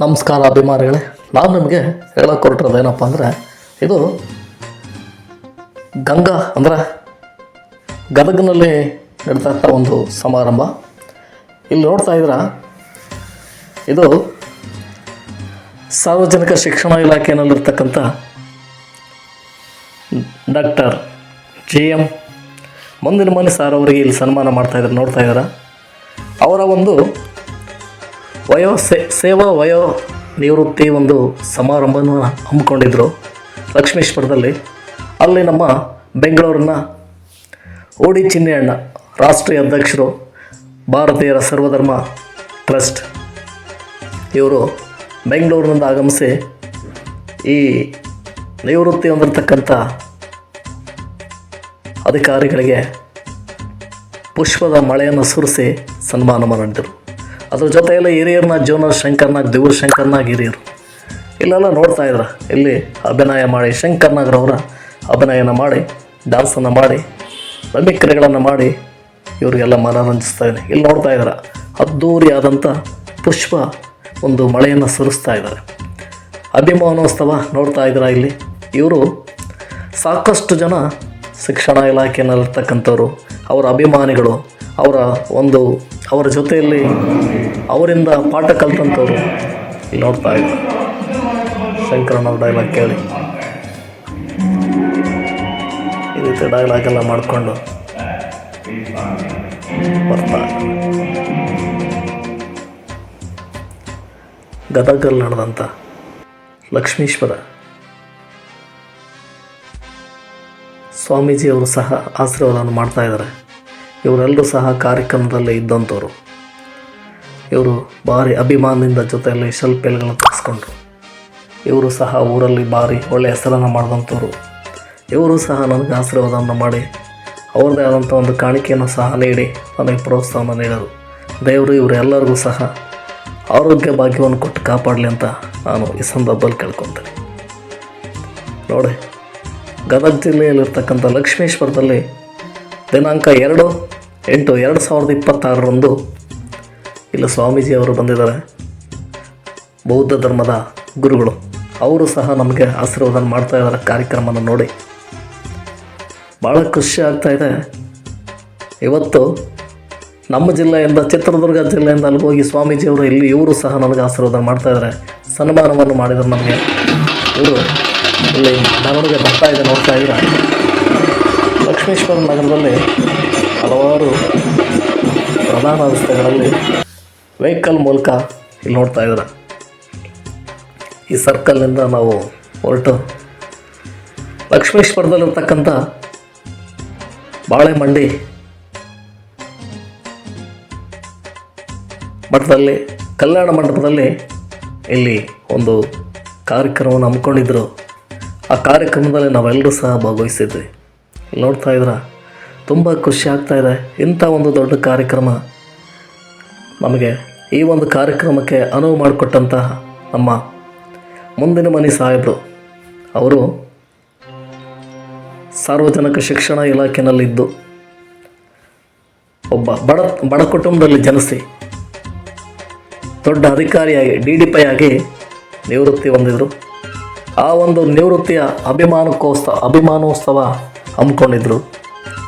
ನಮಸ್ಕಾರ ಅಭಿಮಾನಿಗಳೇ, ನಾನು ನಿಮಗೆ ಹೇಳಕ್ಕೆ ಹೊರಟಿರೋದು ಏನಪ್ಪ ಅಂದರೆ, ಇದು ಗಂಗಾ ಅಂದರೆ ಗದಗಿನಲ್ಲಿ ನಡೀತಾ ಒಂದು ಸಮಾರಂಭ. ಇಲ್ಲಿ ನೋಡ್ತಾ ಇದ್ದೀರಾ, ಇದು ಸಾರ್ವಜನಿಕ ಶಿಕ್ಷಣ ಇಲಾಖೆಯಲ್ಲಿರ್ತಕ್ಕಂಥ ಡಾಕ್ಟರ್ JM ಮುಂದಿನ ಮನೆ ಸಾರ್ ಅವರಿಗೆ ಇಲ್ಲಿ ಸನ್ಮಾನ ಮಾಡ್ತಾಯಿದ್ದಾರೆ. ನೋಡ್ತಾ ಇದ್ದೀರಾ, ಅವರ ಒಂದು ಸೇವಾ ವಯೋ ನಿವೃತ್ತಿ ಒಂದು ಸಮಾರಂಭವನ್ನು ಹಮ್ಮಿಕೊಂಡಿದ್ದರು ಲಕ್ಷ್ಮೀಶ್ವರದಲ್ಲಿ. ಅಲ್ಲಿ ನಮ್ಮ ಬೆಂಗಳೂರಿನ ಓಡಿ ಚಿನ್ನಣ್ಣ ರಾಷ್ಟ್ರೀಯ ಅಧ್ಯಕ್ಷರು, ಭಾರತೀಯರ ಸರ್ವಧರ್ಮ ಟ್ರಸ್ಟ್, ಇವರು ಬೆಂಗಳೂರಿನಿಂದ ಆಗಮಿಸಿ ಈ ನಿವೃತ್ತಿ ಹೊಂದಿರತಕ್ಕಂಥ ಅಧಿಕಾರಿಗಳಿಗೆ ಪುಷ್ಪದ ಮಳೆಯನ್ನು ಸುರಿಸಿ ಸನ್ಮಾನ ಮಾಡಿದರು. ಅದ್ರ ಜೊತೆಯಲ್ಲಿ ಹಿರಿಯರನ್ನ ಜೋನರ್ ಶಂಕರ್ನಾಗ್, ದೇವ್ರ ಶಂಕರ್ನಾಗ್ ಹಿರಿಯರು ಇಲ್ಲೆಲ್ಲ ನೋಡ್ತಾ ಇದ್ರು. ಇಲ್ಲಿ ಅಭಿನಯ ಮಾಡಿ ಶಂಕರ್ನಾಗ್ರವರ ಅಭಿನಯನ ಮಾಡಿ, ಡ್ಯಾನ್ಸನ್ನು ಮಾಡಿ, ಮಿಮಿಕ್ರಿಗಳನ್ನು ಮಾಡಿ ಇವರಿಗೆಲ್ಲ ಮನರಂಜಿಸ್ತಾ ಇದೆ. ಇಲ್ಲಿ ನೋಡ್ತಾ ಇದ್ದಾರೆ, ಅದ್ಧೂರಿಯಾದಂಥ ಪುಷ್ಪ ಒಂದು ಮಳೆಯನ್ನು ಸುರಿಸ್ತಾ ಇದ್ದಾರೆ. ಅಭಿಮಾನೋತ್ಸವ ನೋಡ್ತಾ ಇದ್ದೀರಾ. ಇಲ್ಲಿ ಇವರು ಸಾಕಷ್ಟು ಜನ ಶಿಕ್ಷಣ ಇಲಾಖೆಯಲ್ಲಿರ್ತಕ್ಕಂಥವ್ರು, ಅವರ ಅಭಿಮಾನಿಗಳು, ಅವರ ಜೊತೆಯಲ್ಲಿ ಅವರಿಂದ ಪಾಠ ಕಲಿತಂಥವ್ರು ಇಲ್ಲಿ ನೋಡ್ತಾ ಇದ್ದಾರೆ. ಶಂಕರಣ್ಣವ್ರ ಡೈಲಾಗ್ ಕೇಳಿ ಈ ರೀತಿ ಡೈಲಾಗೆಲ್ಲ ಮಾಡಿಕೊಂಡು ಬರ್ತಾರೆ. ಗದಗಲ್ಲಿ ನಡೆದಂಥ ಲಕ್ಷ್ಮೀಶ್ವರ ಸ್ವಾಮೀಜಿಯವರು ಸಹ ಆಶೀರ್ವಾದವನ್ನು ಮಾಡ್ತಾ ಇದ್ದಾರೆ. ಇವರೆಲ್ಲರೂ ಸಹ ಕಾರ್ಯಕ್ರಮದಲ್ಲಿ ಇದ್ದಂಥವ್ರು. ಇವರು ಭಾರಿ ಅಭಿಮಾನದಿಂದ ಜೊತೆಯಲ್ಲಿ ಸೆಲ್ಫಿಗಳನ್ನು ತೆಗೆಸ್ಕೊಂಡ್ರು. ಇವರು ಸಹ ಊರಲ್ಲಿ ಭಾರಿ ಒಳ್ಳೆಯ ಹೆಸರನ್ನು ಮಾಡಿದಂಥವ್ರು. ಇವರು ಸಹ ನನಗೆ ಆಶೀರ್ವಾದವನ್ನು ಮಾಡಿ ಅವ್ರದ್ದೇ ಆದಂಥ ಒಂದು ಕಾಣಿಕೆಯನ್ನು ಸಹ ನೀಡಿ ನನಗೆ ಪ್ರೋತ್ಸಾಹವನ್ನು ನೀಡೋರು. ದೇವರು ಇವರೆಲ್ಲರಿಗೂ ಸಹ ಆರೋಗ್ಯ ಭಾಗ್ಯವನ್ನು ಕೊಟ್ಟು ಕಾಪಾಡಲಿ ಅಂತ ನಾನು ಈ ಸಂದರ್ಭದಲ್ಲಿ ಕೇಳ್ಕೊತೀನಿ. ನೋಡಿ, ಗದಗ ಜಿಲ್ಲೆಯಲ್ಲಿರ್ತಕ್ಕಂಥ ಲಕ್ಷ್ಮೀಶ್ವರದಲ್ಲಿ ದಿನಾಂಕ 2/8/2026 ಇಲ್ಲಿ ಸ್ವಾಮೀಜಿಯವರು ಬಂದಿದ್ದಾರೆ. ಬೌದ್ಧ ಧರ್ಮದ ಗುರುಗಳು ಅವರು ಸಹ ನಮಗೆ ಆಶೀರ್ವಾದ ಮಾಡ್ತಾ ಇದ್ದಾರೆ. ಕಾರ್ಯಕ್ರಮನ ನೋಡಿ ಭಾಳ ಖುಷಿ ಆಗ್ತಾಯಿದೆ. ಇವತ್ತು ನಮ್ಮ ಜಿಲ್ಲೆಯಿಂದ, ಚಿತ್ರದುರ್ಗ ಜಿಲ್ಲೆಯಿಂದ ಅಲ್ಲಿ ಹೋಗಿ ಸ್ವಾಮೀಜಿಯವರು ಇಲ್ಲಿ ಇವರು ಸಹ ನನಗೆ ಆಶೀರ್ವಾದ ಮಾಡ್ತಾಯಿದ್ದಾರೆ. ಸನ್ಮಾನವನ್ನು ಮಾಡಿದರು ನಮಗೆ. ಇವರು ಇಲ್ಲಿ ಮೆರವಣಿಗೆ ಬರ್ತಾ ಇದೆ. ನೋಡ್ತಾ ಇದ್ದೀರಾ, ಲಕ್ಷ್ಮೀಶ್ವರ ನಗರದಲ್ಲಿ ಹಲವಾರು ಪ್ರಧಾನ ರಸ್ತೆಗಳಲ್ಲಿ ವೆಹಿಕಲ್ ಮೂಲಕ ಇಲ್ಲಿ ನೋಡ್ತಾ ಇದ್ದಾರೆ. ಈ ಸರ್ಕಲ್ನಿಂದ ನಾವು ಹೊರಟು ಲಕ್ಷ್ಮೀಶ್ವರದಲ್ಲಿರ್ತಕ್ಕಂಥ ಬಾಳೆಮಂಡಿ ಮಠದಲ್ಲಿ, ಕಲ್ಯಾಣ ಮಂಟಪದಲ್ಲಿ ಇಲ್ಲಿ ಒಂದು ಕಾರ್ಯಕ್ರಮವನ್ನು ಹಮ್ಮಿಕೊಂಡಿದ್ದರು. ಆ ಕಾರ್ಯಕ್ರಮದಲ್ಲಿ ನಾವೆಲ್ಲರೂ ಸಹ ಭಾಗವಹಿಸಿದ್ವಿ. ಇಲ್ಲಿ ನೋಡ್ತಾ ಇದ್ರೆ ತುಂಬ ಖುಷಿ ಆಗ್ತಾಯಿದೆ. ಇಂಥ ಒಂದು ದೊಡ್ಡ ಕಾರ್ಯಕ್ರಮ ನಮಗೆ, ಈ ಒಂದು ಕಾರ್ಯಕ್ರಮಕ್ಕೆ ಅನುವು ಮಾಡಿಕೊಟ್ಟಂತಹ ನಮ್ಮ ಮುಂದಿನ ಮನೆ ಸಾಹೇಬರು, ಅವರು ಸಾರ್ವಜನಿಕ ಶಿಕ್ಷಣ ಇಲಾಖೆಯಲ್ಲಿದ್ದು ಒಬ್ಬ ಬಡ ಕುಟುಂಬದಲ್ಲಿ ಜನಿಸಿ ದೊಡ್ಡ ಅಧಿಕಾರಿಯಾಗಿ DDP ಆಗಿ ನಿವೃತ್ತಿ ಹೊಂದಿದರು. ಆ ಒಂದು ನಿವೃತ್ತಿಯ ಅಭಿಮಾನೋತ್ಸವ ಹಮ್ಮಿಕೊಂಡಿದ್ರು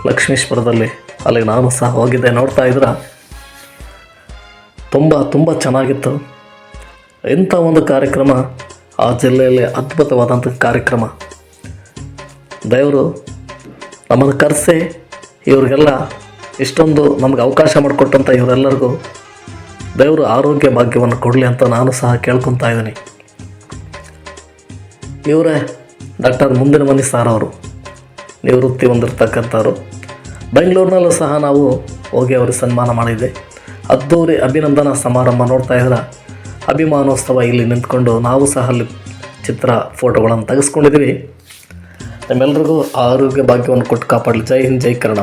ಲಕ್ಷ್ಮೀಶ್ವರದಲ್ಲಿ. ಅಲ್ಲಿ ನಾನು ಸಹ ಹೋಗಿದ್ದೆ. ನೋಡ್ತಾ ಇದ್ರೆ ತುಂಬ ಚೆನ್ನಾಗಿತ್ತು. ಇಂಥ ಒಂದು ಕಾರ್ಯಕ್ರಮ ಆ ಜಿಲ್ಲೆಯಲ್ಲಿ ಅದ್ಭುತವಾದಂಥ ಕಾರ್ಯಕ್ರಮ. ದೇವರು ನಮ್ಮನ್ನು ಕರೆಸಿ ಇವ್ರಿಗೆಲ್ಲ ಇಷ್ಟೊಂದು ನಮಗೆ ಅವಕಾಶ ಮಾಡಿಕೊಟ್ಟಂಥ ಇವರೆಲ್ಲರಿಗೂ ದೇವರು ಆರೋಗ್ಯ ಭಾಗ್ಯವನ್ನು ಕೊಡಲಿ ಅಂತ ನಾನು ಸಹ ಕೇಳ್ಕೊತಾ ಇದ್ದೀನಿ. ಇವರೇ ಡಾಕ್ಟರ್ ಮುಂದಿನ ಮನೆ ಸಾರ್ ಅವರು, ನಿವೃತ್ತಿ ಹೊಂದಿರತಕ್ಕಂಥವ್ರು. ಬೆಂಗಳೂರಿನಲ್ಲೂ ಸಹ ನಾವು ಹೋಗಿ ಅವ್ರಿಗೆ ಸನ್ಮಾನ ಮಾಡಿದ್ದೆ. ಅದ್ದೂರಿ ಅಭಿನಂದನಾ ಸಮಾರಂಭ. ನೋಡ್ತಾ ಇದ್ರೆ ಅಭಿಮಾನೋತ್ಸವ ಇಲ್ಲಿ ನಿಂತ್ಕೊಂಡು ನಾವು ಸಹ ಅಲ್ಲಿ ಫೋಟೋಗಳನ್ನು ತೆಗೆಸ್ಕೊಂಡಿದ್ದೀವಿ. ನಿಮ್ಮೆಲ್ಲರಿಗೂ ಆರೋಗ್ಯ ಭಾಗ್ಯವನ್ನು ಕೊಟ್ಟು ಕಾಪಾಡಲಿ. ಜೈ ಹಿಂದ್, ಜೈ ಕನ್ನಡ.